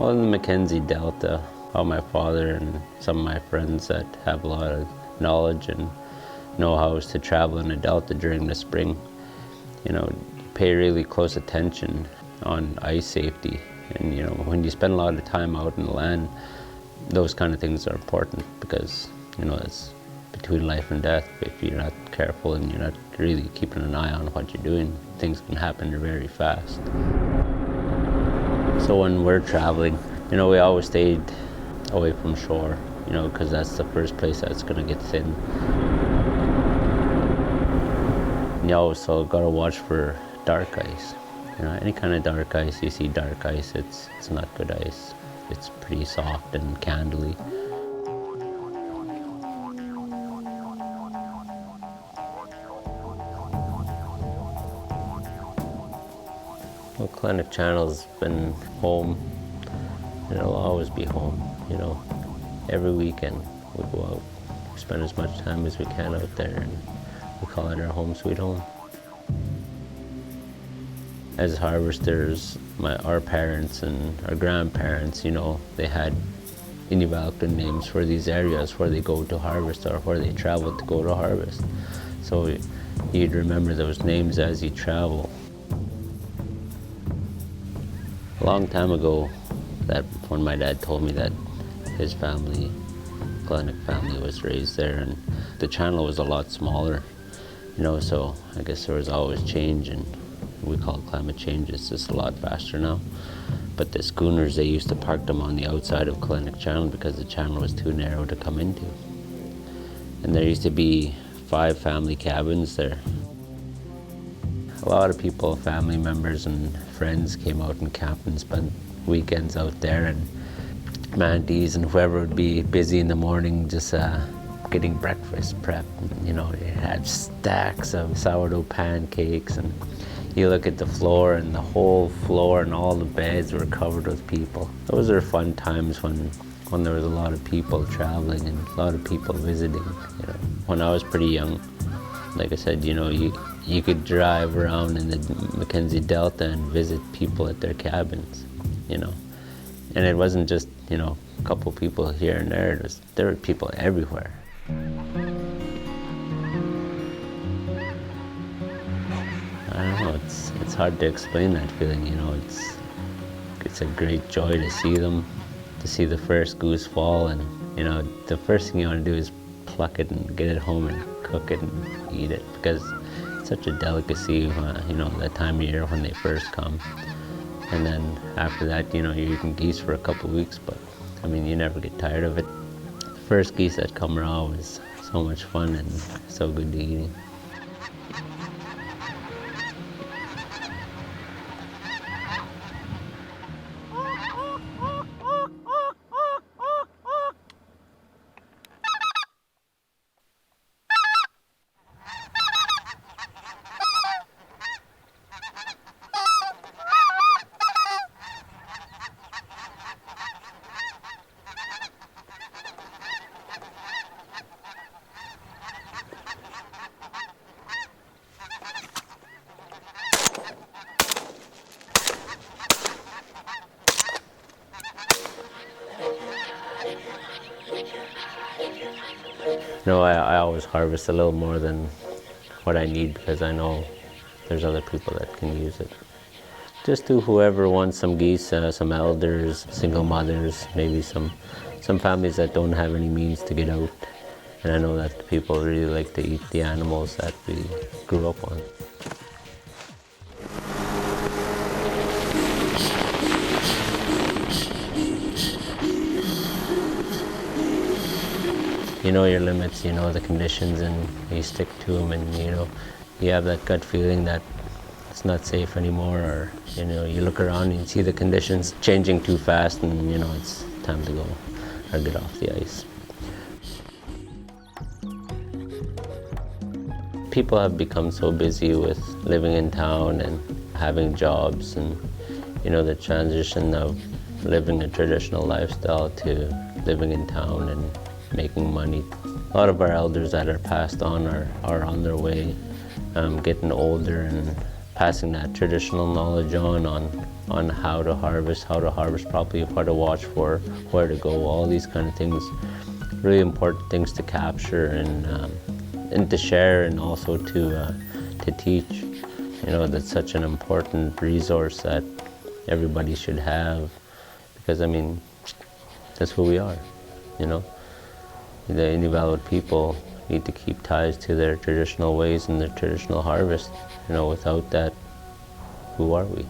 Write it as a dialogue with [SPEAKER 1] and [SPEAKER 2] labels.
[SPEAKER 1] Well, in the Mackenzie Delta, all my father and some of my friends that have a lot of knowledge and know-hows to travel in the Delta during the spring, pay really close attention on ice safety. And when you spend a lot of time out in the land, those kind of things are important because it's between life and death. If you're not careful and you're not really keeping an eye on what you're doing, things can happen very fast. So when we're traveling, we always stayed away from shore, because that's the first place that's going to get thin. And you also got to watch for dark ice. Any kind of dark ice, you see dark ice, it's not good ice. It's pretty soft and candly. Well, Kalinek Channel's been home, and it'll always be home. Every weekend we go out, we spend as much time as we can out there, and we call it our home sweet home. As harvesters, our parents and our grandparents, they had Inuvialuktun names for these areas where they go to harvest or where they travel to go to harvest. So you'd remember those names as you travel. A long time ago, when my dad told me that his family, Kalinek family, was raised there, and the channel was a lot smaller, so I guess there was always change, and we call it climate change. It's just a lot faster now. But the schooners, they used to park them on the outside of Kalinek Channel because the channel was too narrow to come into. And there used to be 5 family cabins there. A lot of people, family members and friends, came out and camped and spent weekends out there, and mantees and whoever would be busy in the morning just getting breakfast prepped. You had stacks of sourdough pancakes, and you look at the floor, and the whole floor and all the beds were covered with people. Those are fun times when there was a lot of people traveling and a lot of people visiting. When I was pretty young, like I said, you could drive around in the Mackenzie Delta and visit people at their cabins, And it wasn't just, a couple people here and there. There were people everywhere. I don't know, it's hard to explain that feeling, It's a great joy to see them, to see the first goose fall, and, the first thing you want to do is pluck it and get it home and cook it and eat it, because it's such a delicacy, that time of year when they first come. And then after that, you're eating geese for a couple of weeks, but you never get tired of it. The first geese that come raw was so much fun and so good to eat. I always harvest a little more than what I need because I know there's other people that can use it. Just to whoever wants some geese, some elders, single mothers, maybe some families that don't have any means to get out. And I know that people really like to eat the animals that we grew up on. You know your limits, you know the conditions, and you stick to them, and you have that gut feeling that it's not safe anymore, or you look around and you see the conditions changing too fast, and it's time to go or get off the ice. People have become so busy with living in town and having jobs, and the transition of living a traditional lifestyle to living in town and making money. A lot of our elders that are passed on are on their way, getting older and passing that traditional knowledge on how to harvest properly, what to watch for, where to go, all these kind of things. Really important things to capture and to share, and also to teach. You know, that's such an important resource that everybody should have, because I mean, that's who we are. You know, the Inuvialuit people need to keep ties to their traditional ways and their traditional harvest. You know, without that, who are we?